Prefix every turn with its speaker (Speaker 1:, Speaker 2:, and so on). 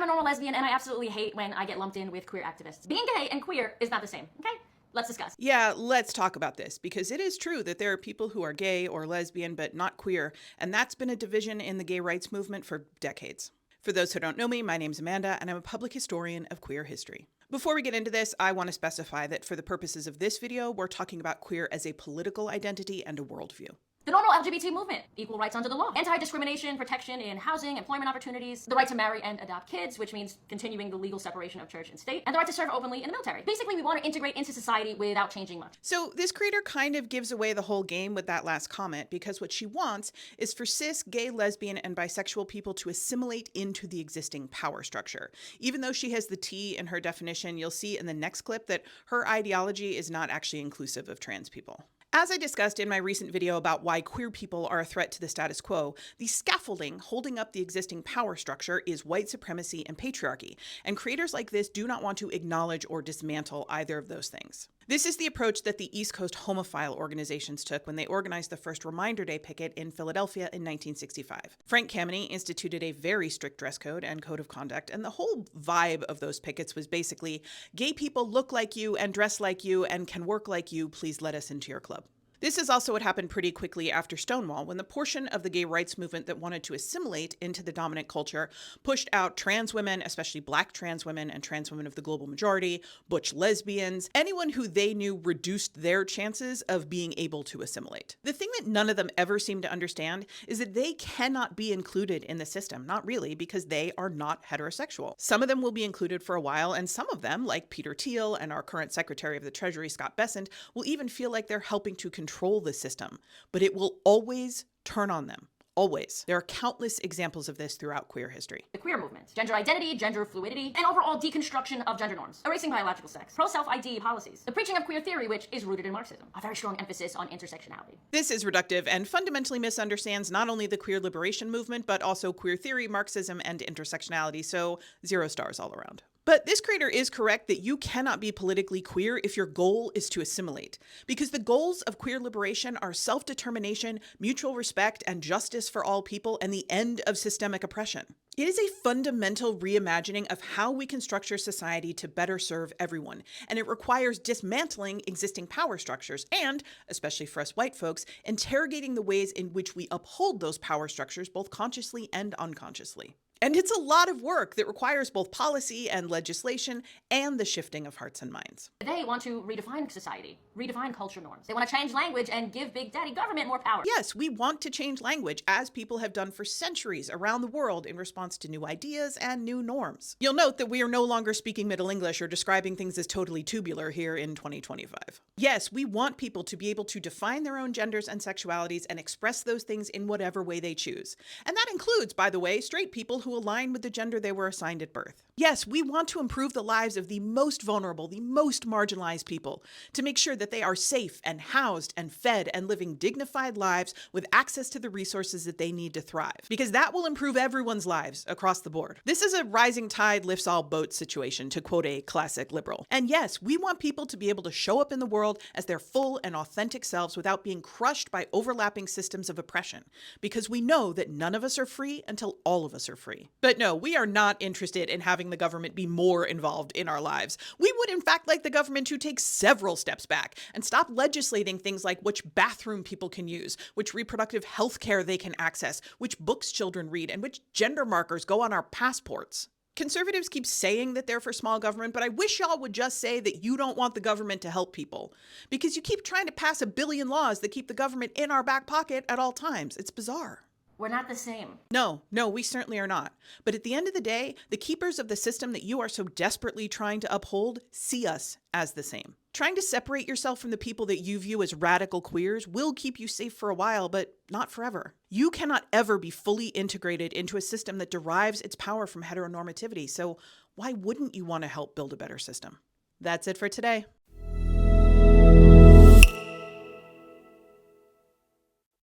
Speaker 1: a normal lesbian, and I absolutely hate when I get lumped in with queer activists. Being gay and queer is not the same, okay? Let's discuss.
Speaker 2: Yeah, let's talk about this, because it is true that there are people who are gay or lesbian but not queer, and that's been a division in the gay rights movement for decades. For those who don't know me, my name's Amanda, and I'm a public historian of queer history. Before we get into this, I want to specify that for the purposes of this video, we're talking about queer as a political identity and a worldview.
Speaker 1: The normal LGBT movement, equal rights under the law, anti-discrimination, protection in housing, employment opportunities, the right to marry and adopt kids, which means continuing the legal separation of church and state, and the right to serve openly in the military. Basically, we want to integrate into society without changing much.
Speaker 2: So this creator kind of gives away the whole game with that last comment, because what she wants is for cis, gay, lesbian, and bisexual people to assimilate into the existing power structure. Even though she has the T in her definition, you'll see in the next clip that her ideology is not actually inclusive of trans people. As I discussed in my recent video about why queer people are a threat to the status quo, the scaffolding holding up the existing power structure is white supremacy and patriarchy, and creators like this do not want to acknowledge or dismantle either of those things. This is the approach that the East Coast homophile organizations took when they organized the first Reminder Day picket in Philadelphia in 1965. Frank Kameny instituted a very strict dress code and code of conduct, and the whole vibe of those pickets was basically, gay people look like you and dress like you and can work like you, please let us into your club. This is also what happened pretty quickly after Stonewall, when the portion of the gay rights movement that wanted to assimilate into the dominant culture pushed out trans women, especially black trans women and trans women of the global majority, butch lesbians, anyone who they knew reduced their chances of being able to assimilate. The thing that none of them ever seem to understand is that they cannot be included in the system, not really, because they are not heterosexual. Some of them will be included for a while, and some of them, like Peter Thiel and our current Secretary of the Treasury, Scott Bessent, will even feel like they're helping to control the system, but it will always turn on them. Always. There are countless examples of this throughout queer history.
Speaker 1: The queer movement, gender identity, gender fluidity, and overall deconstruction of gender norms, erasing biological sex, pro-self-ID policies, the preaching of queer theory, which is rooted in Marxism, a very strong emphasis on intersectionality.
Speaker 2: This is reductive and fundamentally misunderstands not only the queer liberation movement, but also queer theory, Marxism, and intersectionality, so 0 stars all around. But this creator is correct that you cannot be politically queer if your goal is to assimilate, because the goals of queer liberation are self-determination, mutual respect, and justice for all people, and the end of systemic oppression. It is a fundamental reimagining of how we can structure society to better serve everyone, and it requires dismantling existing power structures and, especially for us white folks, interrogating the ways in which we uphold those power structures both consciously and unconsciously. And it's a lot of work that requires both policy and legislation and the shifting of hearts and minds.
Speaker 1: They want to redefine society, redefine culture norms. They want to change language and give Big Daddy government more power.
Speaker 2: Yes, we want to change language, as people have done for centuries around the world in response to new ideas and new norms. You'll note that we are no longer speaking Middle English or describing things as totally tubular here in 2025. Yes, we want people to be able to define their own genders and sexualities and express those things in whatever way they choose. And that includes, by the way, straight people who align with the gender they were assigned at birth. Yes, we want to improve the lives of the most vulnerable, the most marginalized people, to make sure that they are safe and housed and fed and living dignified lives with access to the resources that they need to thrive, because that will improve everyone's lives across the board. This is a rising tide lifts all boats situation, to quote a classic liberal. And yes, we want people to be able to show up in the world as their full and authentic selves without being crushed by overlapping systems of oppression, because we know that none of us are free until all of us are free. But no, we are not interested in having the government be more involved in our lives. We would in fact like the government to take several steps back and stop legislating things like which bathroom people can use, which reproductive health care they can access, which books children read, and which gender markers go on our passports. Conservatives keep saying that they're for small government, but I wish y'all would just say that you don't want the government to help people, because you keep trying to pass a billion laws that keep the government in our back pocket at all times. It's bizarre.
Speaker 1: We're not the same.
Speaker 2: No, we certainly are not. But at the end of the day, the keepers of the system that you are so desperately trying to uphold see us as the same. Trying to separate yourself from the people that you view as radical queers will keep you safe for a while, but not forever. You cannot ever be fully integrated into a system that derives its power from heteronormativity, so why wouldn't you want to help build a better system? That's it for today.